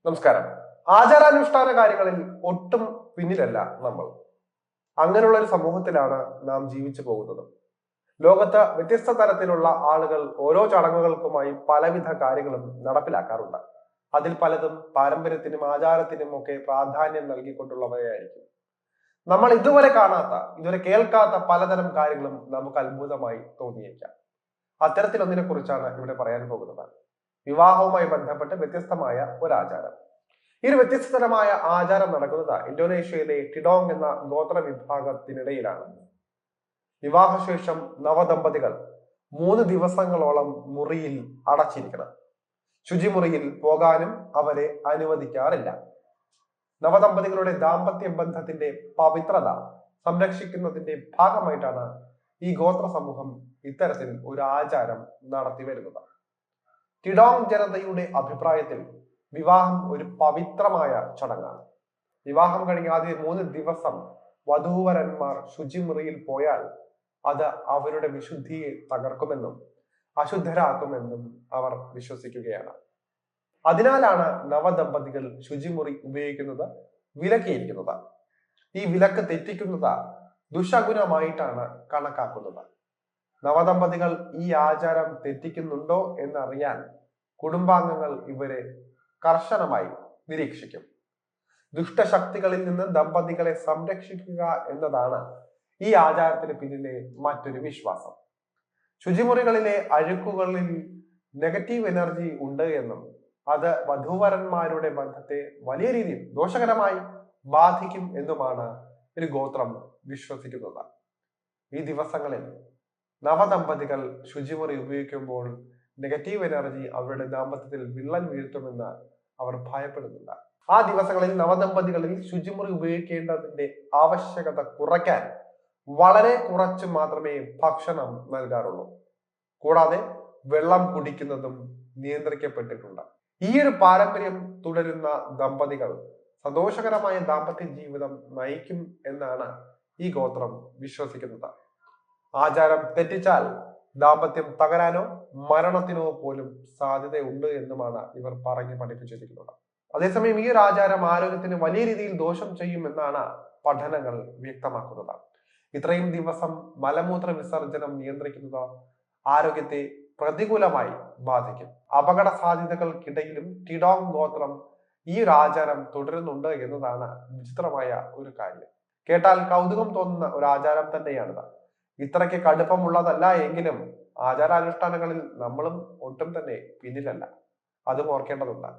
നമസ്കാരം. ആചാരാനുഷ്ഠാന കാര്യങ്ങളിൽ ഒട്ടും പിന്നിലല്ല നമ്മൾ. അങ്ങനെയുള്ള ഒരു സമൂഹത്തിലാണ് നാം ജീവിച്ചു പോകുന്നത്. ലോകത്ത് വ്യത്യസ്ത തരത്തിലുള്ള ആളുകൾ ഓരോ ചടങ്ങുകൾക്കുമായി പലവിധ കാര്യങ്ങളും നടപ്പിലാക്കാറുണ്ട്. അതിൽ പലതും പാരമ്പര്യത്തിനും ആചാരത്തിനും ഒക്കെ പ്രാധാന്യം നൽകിക്കൊണ്ടുള്ളവയായിരിക്കും. നമ്മൾ ഇതുവരെ കേൾക്കാത്ത പലതരം കാര്യങ്ങളും നമുക്ക് അത്ഭുതമായി തോന്നിയേക്കാം. അത്തരത്തിലൊന്നിനെ കുറിച്ചാണ് ഇവിടെ പറയാൻ പോകുന്നത്. വിവാഹവുമായി ബന്ധപ്പെട്ട് വ്യത്യസ്തമായ ഒരു ആചാരം. ഈ ഒരു വ്യത്യസ്തതരമായ ആചാരം നടക്കുന്നത് ഇന്തോനേഷ്യയിലെ ടിഡോങ് എന്ന ഗോത്ര വിഭാഗത്തിനിടയിലാണ്. വിവാഹശേഷം നവദമ്പതികൾ 3 ദിവസങ്ങളോളം മുറിയിൽ അടച്ചിരിക്കണം. ശുചിമുറിയിൽ പോകാനും അവരെ അനുവദിക്കാറില്ല. നവദമ്പതികളുടെ ദാമ്പത്യ ബന്ധത്തിന്റെ പവിത്രത സംരക്ഷിക്കുന്നതിന്റെ ഭാഗമായിട്ടാണ് ഈ ഗോത്ര സമൂഹം ഇത്തരത്തിൽ ഒരു ആചാരം നടത്തി വരുന്നത്. ടിഡോങ് ജനതയുടെ അഭിപ്രായത്തിൽ വിവാഹം ഒരു പവിത്രമായ ചടങ്ങാണ്. വിവാഹം കഴിഞ്ഞ ആദ്യ 3 ദിവസം വധൂവരന്മാർ ശുചിമുറിയിൽ പോയാൽ അത് അവരുടെ വിശുദ്ധിയെ തകർക്കുമെന്നും അശുദ്ധരാക്കുമെന്നും അവർ വിശ്വസിക്കുകയാണ്. അതിനാലാണ് നവദമ്പതികൾ ശുചിമുറി ഉപയോഗിക്കുന്നത് വിലക്കിയിരിക്കുന്നത്. ഈ വിലക്ക് തെറ്റിക്കുന്നത് ദുശകുനമായിട്ടാണ് കണക്കാക്കുന്നത്. നവദമ്പതികൾ ഈ ആചാരം തെറ്റിക്കുന്നുണ്ടോ എന്നറിയാൻ കുടുംബാംഗങ്ങൾ ഇവരെ കർശനമായി നിരീക്ഷിക്കും. ദുഷ്ടശക്തികളിൽ നിന്ന് ദമ്പതികളെ സംരക്ഷിക്കുക എന്നതാണ് ഈ ആചാരത്തിന് പിന്നിലെ മറ്റൊരു വിശ്വാസം. ശുചിമുറികളിലെ അഴുക്കുകളിൽ നെഗറ്റീവ് എനർജി ഉണ്ട് എന്നും അത് വധൂവരന്മാരുടെ ബന്ധത്തെ വലിയ രീതിയിൽ ദോഷകരമായി ബാധിക്കും എന്നുമാണ് ഒരു ഗോത്രം വിശ്വസിക്കുന്നത്. ഈ ദിവസങ്ങളിൽ നവദമ്പതികൾ ശുചിമുറി ഉപയോഗിക്കുമ്പോൾ നെഗറ്റീവ് എനർജി അവരുടെ ദാമ്പത്യത്തിൽ വിള്ളൽ വീഴ്ത്തുമെന്ന് അവർ ഭയപ്പെടുന്നില്ല. ആ ദിവസങ്ങളിൽ നവദമ്പതികളിൽ ശുചിമുറി ഉപയോഗിക്കേണ്ടതിന്റെ ആവശ്യകത കുറയ്ക്കാൻ വളരെ കുറച്ച് മാത്രമേ ഭക്ഷണം നൽകാറുള്ളൂ. കൂടാതെ വെള്ളം കുടിക്കുന്നതും നിയന്ത്രിക്കപ്പെട്ടിട്ടുണ്ട്. ഈ ഒരു പാരമ്പര്യം തുടരുന്ന ദമ്പതികൾ സന്തോഷകരമായ ദാമ്പത്യ ജീവിതം നയിക്കും എന്നാണ് ഈ ഗോത്രം വിശ്വസിക്കുന്നത്. ആചാരം തെറ്റിച്ചാൽ ദാമ്പത്യം തകരാനോ മരണത്തിനോ പോലും സാധ്യതയുണ്ട് എന്നുമാണ് ഇവർ പറഞ്ഞു പഠിപ്പിച്ചിരിക്കുന്നത്. അതേസമയം ഈ ഒരു ആചാരം ആരോഗ്യത്തിന് വലിയ രീതിയിൽ ദോഷം ചെയ്യുമെന്നാണ് പഠനങ്ങൾ വ്യക്തമാക്കുന്നത്. ഇത്രയും ദിവസം മലമൂത്ര വിസർജനം നിയന്ത്രിക്കുന്നത് ആരോഗ്യത്തെ പ്രതികൂലമായി ബാധിക്കും. അപകട സാധ്യതകൾക്കിടയിലും ടിഡോങ് ഗോത്രം ഈ ഒരു ആചാരം തുടരുന്നുണ്ട് എന്നതാണ് വിചിത്രമായ ഒരു കാര്യം. കേട്ടാൽ കൗതുകം തോന്നുന്ന ഒരു ആചാരം തന്നെയാണിത്. ഇത്രയ്ക്ക് കടുപ്പമുള്ളതല്ല എങ്കിലും ആചാരാനുഷ്ഠാനങ്ങളിൽ നമ്മളും ഒട്ടും തന്നെ പിന്നിലല്ല. അതും ഓർക്കേണ്ടതുണ്ട്.